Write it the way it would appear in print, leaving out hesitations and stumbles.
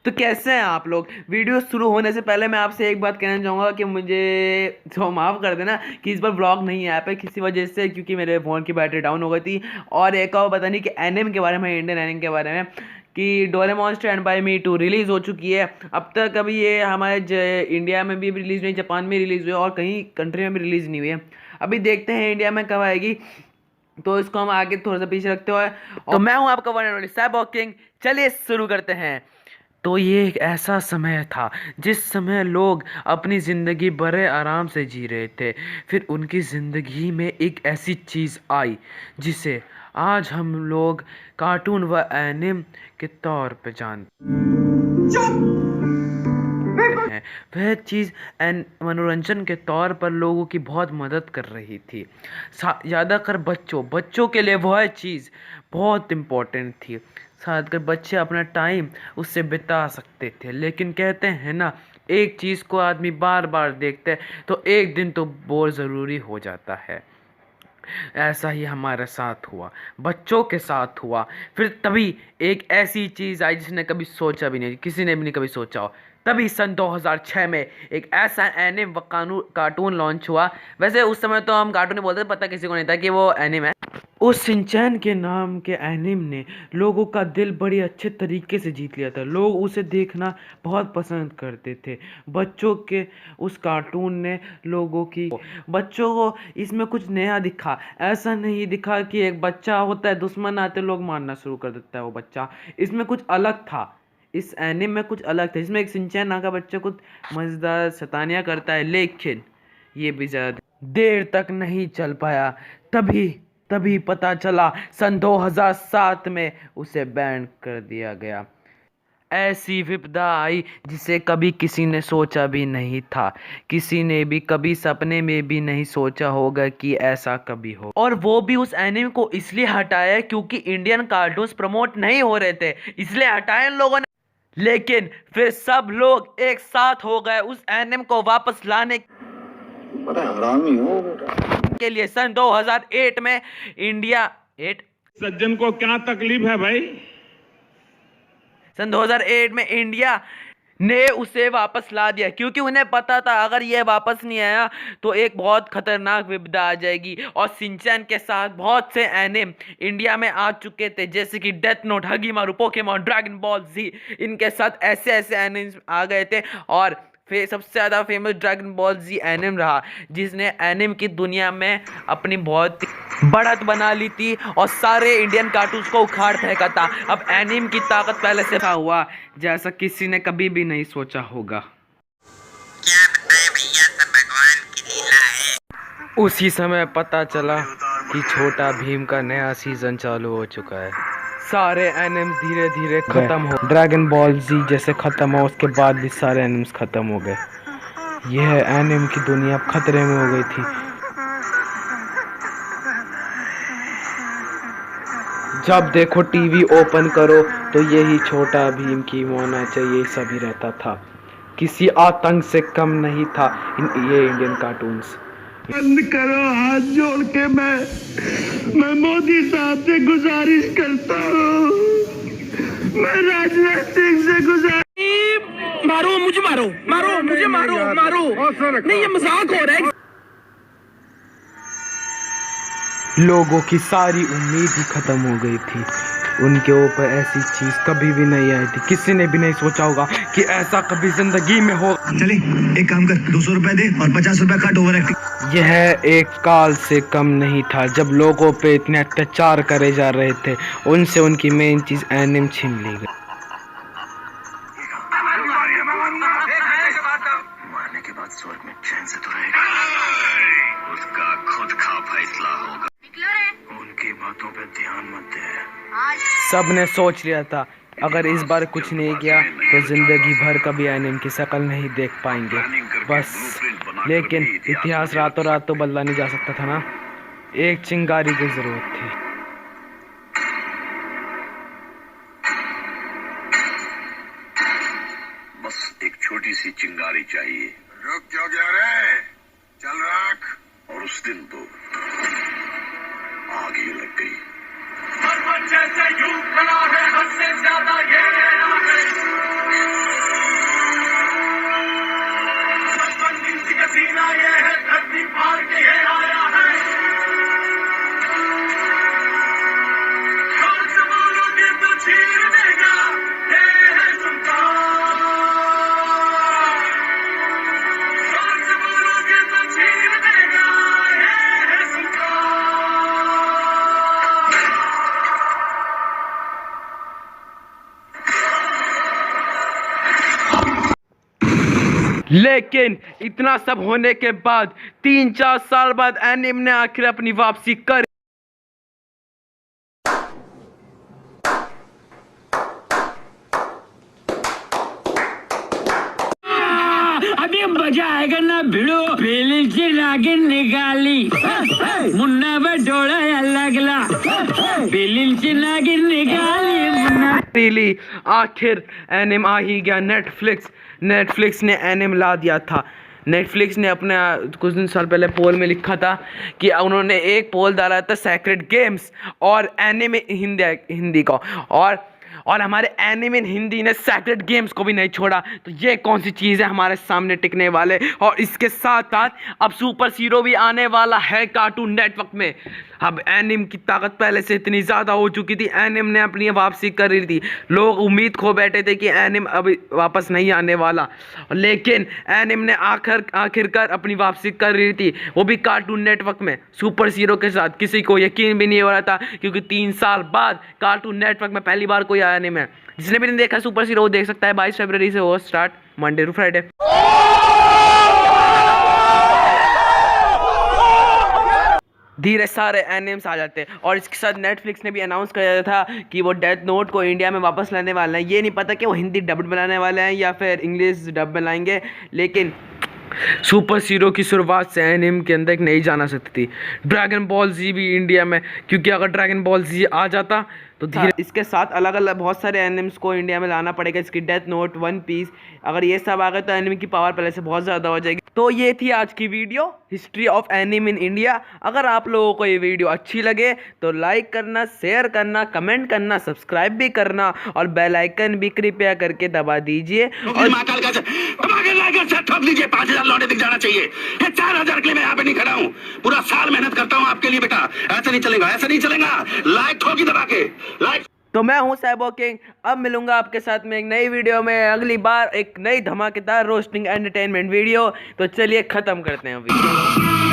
तो कैसे हैं आप लोग। वीडियो शुरू होने से पहले मैं आपसे एक बात कहना चाहूँगा कि मुझे माफ़ कर देना कि इस बार व्लॉग नहीं आया पे किसी वजह से, क्योंकि मेरे फ़ोन की बैटरी डाउन हो गई थी। और एक और पता नहीं कि एनिमे के बारे में, इंडियन एनिमे के बारे में, कि Doraemon stand by me 2 release हो चुकी है। अब तक अभी ये हमारे इंडिया में भी रिलीज़ नहीं, जापान में रिलीज़ हुई है और कहीं कंट्री में भी रिलीज़ नहीं हुई है। अभी देखते हैं इंडिया में कब आएगी, तो इसको हम आगे थोड़ा सा पीछे रखते हुए। तो मैं हूं आपका one and only SAB walking. चलिए शुरू करते हैं। तो ये एक ऐसा समय था जिस समय लोग अपनी ज़िंदगी बड़े आराम से जी रहे थे। फिर उनकी ज़िंदगी में एक ऐसी चीज़ आई जिसे आज हम लोग कार्टून व एनिम के तौर पे जानते हैं। वह चीज़ मनोरंजन के तौर पर लोगों की बहुत मदद कर रही थी। ज़्यादातर बच्चों के लिए वह चीज़ बहुत इम्पोर्टेंट थी। शायद बच्चे अपना टाइम उससे बिता सकते थे। लेकिन कहते हैं ना, एक चीज़ को आदमी बार बार देखते हैं तो एक दिन तो बोर ज़रूरी हो जाता है। ऐसा ही हमारे साथ हुआ, बच्चों के साथ हुआ। फिर तभी एक ऐसी चीज़ आई जिसने कभी सोचा भी नहीं, किसी ने भी नहीं कभी सोचा हो। तभी सन 2006 में एक ऐसा एनिम व कार्टून लॉन्च हुआ। वैसे उस समय तो हम कार्टून ही बोलते थे, पता किसी को नहीं था कि वो एनिम है। उस शिनचैन के नाम के एनिम ने लोगों का दिल बड़ी अच्छे तरीके से जीत लिया था। लोग उसे देखना बहुत पसंद करते थे। बच्चों के उस कार्टून ने लोगों की बच्चों को इसमें कुछ नया दिखा। ऐसा नहीं दिखा कि एक बच्चा होता है, दुश्मन आते लोग मारना शुरू कर देता है वो बच्चा। इसमें कुछ अलग था, इस एनिम में कुछ अलग था। इसमें एक शिनचैन नाम का बच्चा कुछ मजेदार शैतानियाँ करता है, लेकिन ये भी ज़्यादा देर तक नहीं चल पाया। तभी तभी पता चला सन 2007 में उसे बैन कर दिया गया। ऐसी विपदा आई जिसे कभी किसी ने सोचा भी नहीं था। किसी ने भी कभी सपने में भी नहीं सोचा होगा कि ऐसा कभी हो। और वो भी उस एनिमे को इसलिए हटाया क्योंकि इंडियन कार्टून्स प्रमोट नहीं हो रहे थे, इसलिए हटाए इन लोगों ने। लेकिन फिर सब लोग एक साथ हो गए उस एनिमे को वापस लाने बड़ा हरामी हो बेटा के लिए। सन 2008 में इंडिया सज्जन को क्या तकलीफ है भाई। सन 2008 में इंडिया ने उसे वापस ला दिया, क्योंकि उन्हें पता था अगर ये वापस नहीं आया तो एक बहुत खतरनाक विपदा आ जाएगी। और शिनचैन के साथ बहुत से एनिम इंडिया में आ चुके थे, जैसे कि Death Note, Hagemaru, Pokemon, Dragon Ball Z. इनके साथ ऐसे ऐसे एनिम आ गए थे। और फिर सबसे ज़्यादा फेमस ड्रैगन बॉल जी एनिम रहा, जिसने एनिम की दुनिया में अपनी बहुत बढ़त बना ली थी और सारे इंडियन कार्टून्स को उखाड़ फेंका था। अब एनिम की ताकत पहले से था हुआ जैसा किसी ने कभी भी नहीं सोचा होगा। क्या बताएं भैया, सब भगवान की लीला है। उसी समय पता चला कि छोटा भीम का नया सीजन चालू हो चुका है। सारे एनिम्स धीरे धीरे खत्म हो, ड्रैगन बॉल जी जैसे खत्म हो, उसके बाद भी सारे एनिम्स खत्म हो गए। यह एनिम की दुनिया खतरे में हो गई थी। जब देखो टीवी ओपन करो तो यही छोटा भीम की होना चाहिए सभी रहता था। किसी आतंक से कम नहीं था ये इंडियन कार्टून्स। बंद करो, हाथ जोड़ के मैं मोदी साहब से गुजारिश करता हूँ, मैं राजनीतिक से गुजारिश। मारो मुझे, मारो मारो मुझे, मारो मारो, नहीं ये मजाक हो रहा है। लोगों की सारी उम्मीद ही खत्म हो गई थी। उनके ऊपर ऐसी चीज कभी भी नहीं आई थी। किसी ने भी नहीं सोचा होगा कि ऐसा कभी जिंदगी में हो। चले एक काम कर, 200 रुपए दे और 50 रुपए काट ओवर एक्टिंग। यह एक काल से कम नहीं था जब लोगों पे इतने अत्याचार करे जा रहे थे। उनसे उनकी मेन चीज एनिम छीन ली गई। मारने के बाद स्वर्ग में चैन से तो रहेगा, उसका खुद का फैसला होगा। उनकी बातों पे ध्यान मत दे। सब ने सोच लिया था अगर इस बार कुछ नहीं किया तो जिंदगी भर कभी एनिम की शक्ल नहीं देख पाएंगे बस। लेकिन इतिहास रातों रात तो बदला नहीं जा सकता था ना, एक चिंगारी की जरूरत थी। बस एक छोटी सी चिंगारी चाहिए। रुक क्यों गया रे, चल रख। और उस दिन तो आग ही लग गई। हर बच्चे से यूं बना है, हद से ज्यादा ये लेना है। लेकिन इतना सब होने के बाद 3-4 साल बाद एनिम ने आखिर अपनी वापसी कर। अभी मजा आएगा ना भिड़ो बेली से नागिन निकाली मुन्ना बटोड़ा लगला बेली से नागिन निकाली मुन्ना रियली आखिर एनिम आ ही गया। नेटफ्लिक्स ने एनिम ला दिया था। नेटफ्लिक्स ने अपने कुछ दिन साल पहले पोल में लिखा था कि उन्होंने एक पोल डाला था सेक्रेड गेम्स और एनिम हिंदी का, और हमारे एनिमे हिंदी ने सेक्रेड गेम्स को भी नहीं छोड़ा। तो ये कौन सी चीज़ है हमारे सामने टिकने वाले। और इसके साथ साथ अब सुपर हीरो भी आने वाला है कार्टून नेटवर्क में। अब एनिम की ताकत पहले से इतनी ज़्यादा हो चुकी थी, एनिम ने अपनी वापसी कर रही थी। लोग उम्मीद खो बैठे थे कि एनिम अभी वापस नहीं आने वाला, लेकिन एनिम ने आखिरकार अपनी वापसी कर रही थी, वो भी कार्टून नेटवर्क में सुपर हीरो के साथ। किसी को यकीन भी नहीं हो रहा था, क्योंकि 3 साल बाद कार्टून नेटवर्क में पहली बार कोई आया एनिम है। जिसने भी नहीं देखा सुपर हीरो वो देख सकता है। 22 फरवरी से वो स्टार्ट, मंडे टू फ्राइडे। धीरे सारे एनिम्स आ जाते हैं। और इसके साथ नेटफ्लिक्स ने भी अनाउंस कर दिया था कि वो डेथ नोट को इंडिया में वापस लाने वाले हैं। ये नहीं पता कि वो हिंदी डब्ड बनाने वाले हैं या फिर इंग्लिश डब बनाएंगे, लेकिन सुपर हीरो की शुरुआत से एनिम के अंदर एक नई जान आ सकती थी। ड्रैगन बॉल जी भी इंडिया में, क्योंकि अगर ड्रैगन बॉल जी आ जाता तो धीरे इसके साथ अलग अलग बहुत सारे एनिम्स को इंडिया में लाना पड़ेगा। इसकी डेथ नोट, वन पीस, अगर ये सब आ गए तो एनिम की पावर पहले से बहुत ज़्यादा हो जाएगी। तो ये थी आज की video, history of एनिम in India. अगर आप लोगों को ये वीडियो अच्छी लगे तो लाइक करना, शेयर करना, कमेंट करना, सब्सक्राइब भी करना और बेल आइकन भी कृपया करके दबा दीजिए। और 5,000 लौटे दिख जाना चाहिए। ये 4,000 के लिए मैं यहाँ पे नहीं खड़ा हूँ। पूरा साल मेहनत करता हूँ आपके लिए बेटा। ऐसा नहीं चलेगा, ऐसा नहीं चलेगा। लाइक ठोकी दबा के लाइक। तो मैं हूँ सैबो किंग। अब मिलूंगा आपके साथ में एक नई वीडियो में अगली बार, एक नई धमाकेदार रोस्टिंग एंटरटेनमेंट वीडियो। तो चलिए खत्म करते हैं वीडियो।